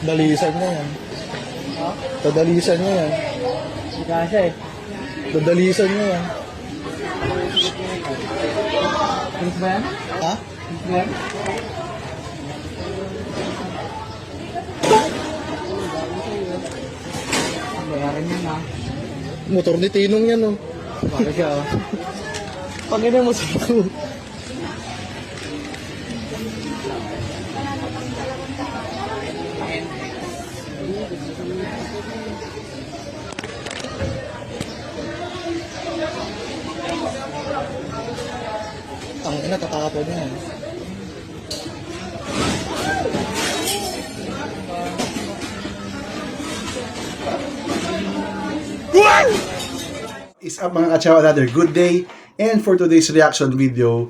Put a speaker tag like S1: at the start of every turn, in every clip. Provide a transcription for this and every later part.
S1: Dalisan niya yan. Dadalisan niya yan.
S2: Hindi kasya eh.
S1: Dadalisan niya yan.
S2: Prince ba yan?
S1: Ha?
S2: Prince ba yan? Bayaran yun ah.
S1: Motor ni Tinong yan, oh.
S2: Bakit siya oh.
S1: Pangina mo sa ito. Ang ina, tatapon niya.
S3: Is up mga kachaw, another good day. And for today's reaction video,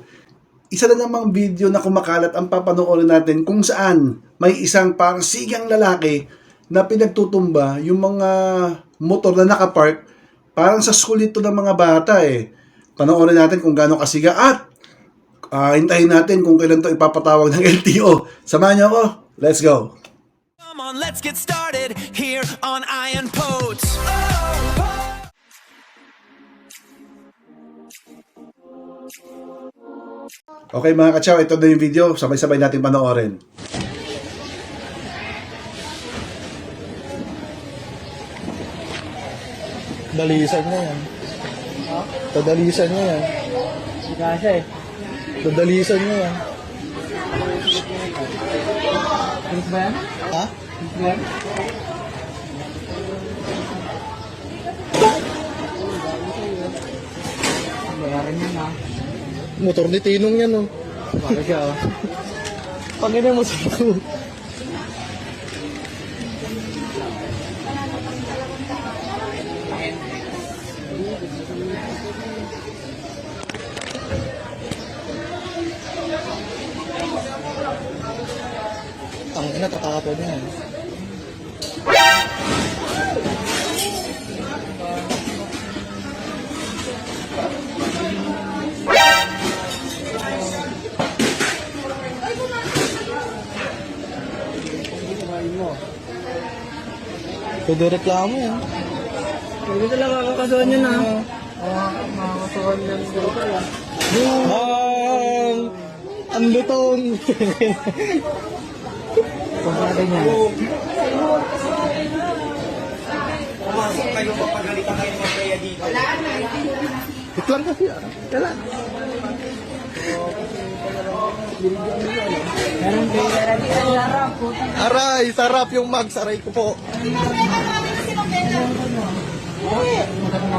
S3: isa na namang video na kumakalat ang papanoorin natin kung saan may isang parang sigang lalaki na pinagtutumba yung mga motor na nakapark parang sa school ito ng mga bata eh. Panoorin natin kung gaano kasiga at hintayin natin kung kailan to ipapatawag ng LTO. Samahan niyo ako. Let's go.
S4: Come on, let's get started here on Iron Poets.
S3: Okay mga kachaw, ito na yung video. Sabay-sabay natin panoorin.
S1: Dalisan niya yan. Dadalisan niya yan.
S2: Hindi kasya eh.
S1: Dadalisan niya yan.
S2: Prince ba yan?
S1: Ha?
S2: Prince ba yan? Bayaran yun ah.
S1: Motor ni Tinong yan, oh.
S2: Bakit siya oh.
S1: Pangina mo sa ito. Ang ina, tatapon niya. Pwede reklamo yan.
S2: Hindi ko talaga kakasuhan yun ah. Makakasuhan yan dito ah.
S1: Ang lutong.
S2: Kung natin yan.
S1: Wait lang kasi ah. Wala.
S2: Meron kayo harap po.
S1: Aray, sarap yung mag. Saray ko po.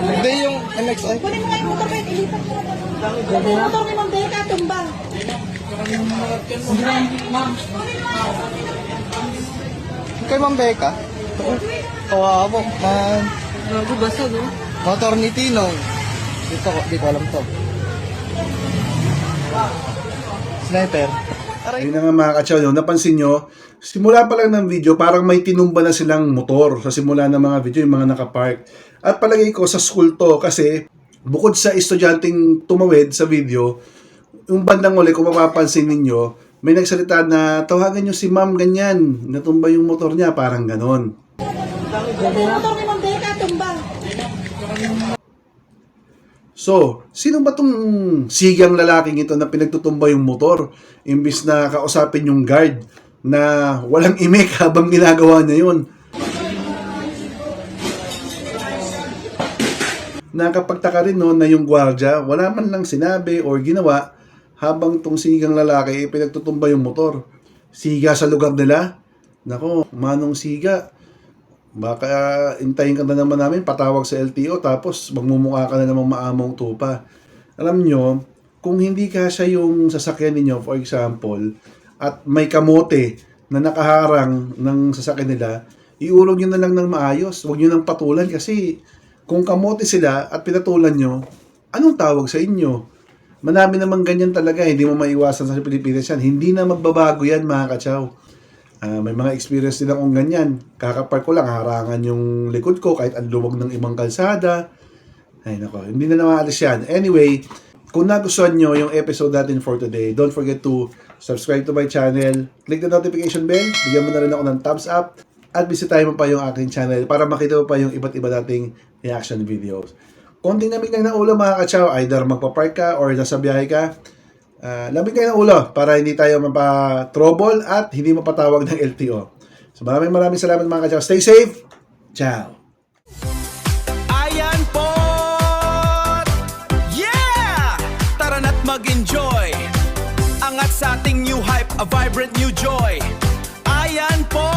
S1: Hindi yung MXI.
S5: Kunin mo nga yung motor, wait, ilipat mo na. Yung motor ni Ma'am Becca, tumbang.
S1: Kay Ma'am Becca. Kawawa man.
S2: Gago basag oh.
S1: Motor ni Tinong. Di ko alam to. Sniper. Aray.
S3: Yun na nga mga kachaw, no? Napansin nyo, simula pa lang ng video, parang may tinumba na silang motor sa simula ng mga video, yung mga nakapark. At palagay ko sa school to kasi bukod sa estudyanteng tumawid sa video, yung bandang uli, kung mapapansin ninyo, may nagsalita na tawagan nyo si ma'am ganyan, natumba yung motor niya, parang ganon.
S5: Yung motor ni Ma'am Becca, tumbang.
S3: So, sino ba tong sigang lalaking ito na pinagtutumba yung motor imbis na kausapin yung guard na walang imik habang ginagawa niya yun? Nakapagtaka rin no, na yung gwardya wala man lang sinabi or ginawa habang tong sigang lalaki pinagtutumba yung motor. Siga sa lugar nila? Nako, manong siga. Baka intayin ka na naman namin, patawag sa LTO, tapos magmumukha ka na namang maamong tupa. Alam nyo, kung hindi kasya yung sasakyan ninyo, for example, at may kamote na nakaharang ng sasakyan nila, iulog nyo na lang ng maayos. Huwag nyo nang patulan kasi kung kamote sila at pinatulan nyo, anong tawag sa inyo? Marami namang ganyan talaga, hindi mo maiwasan sa Pilipinas yan. Hindi na magbabago yan mga kachaw. May mga experience din akong ganyan. Kakapark ko lang, harangan yung likod ko kahit ang luwag ng ibang kalsada. Ay nako, hindi na namaalis yan. Anyway, Kung nagustuhan nyo yung episode natin for today, don't forget to subscribe to my channel, click the notification bell, bigyan mo na rin ako ng thumbs up, at bisitahin mo pa yung aking channel para makita mo pa yung iba't iba nating reaction videos. Konting lamig lang ng ulo mga kachaw, either magpa-park ka or nasa biyahe ka, lamig lang ng ulo para hindi tayo mapa-trouble at hindi mapatawag ng LTO. So maraming salamat mga kachaw. Stay safe! Ciao!
S4: Ayan po! Yeah! Tara na't mag-enjoy. Angat sa ating new hype, a vibrant new joy. Ayan po!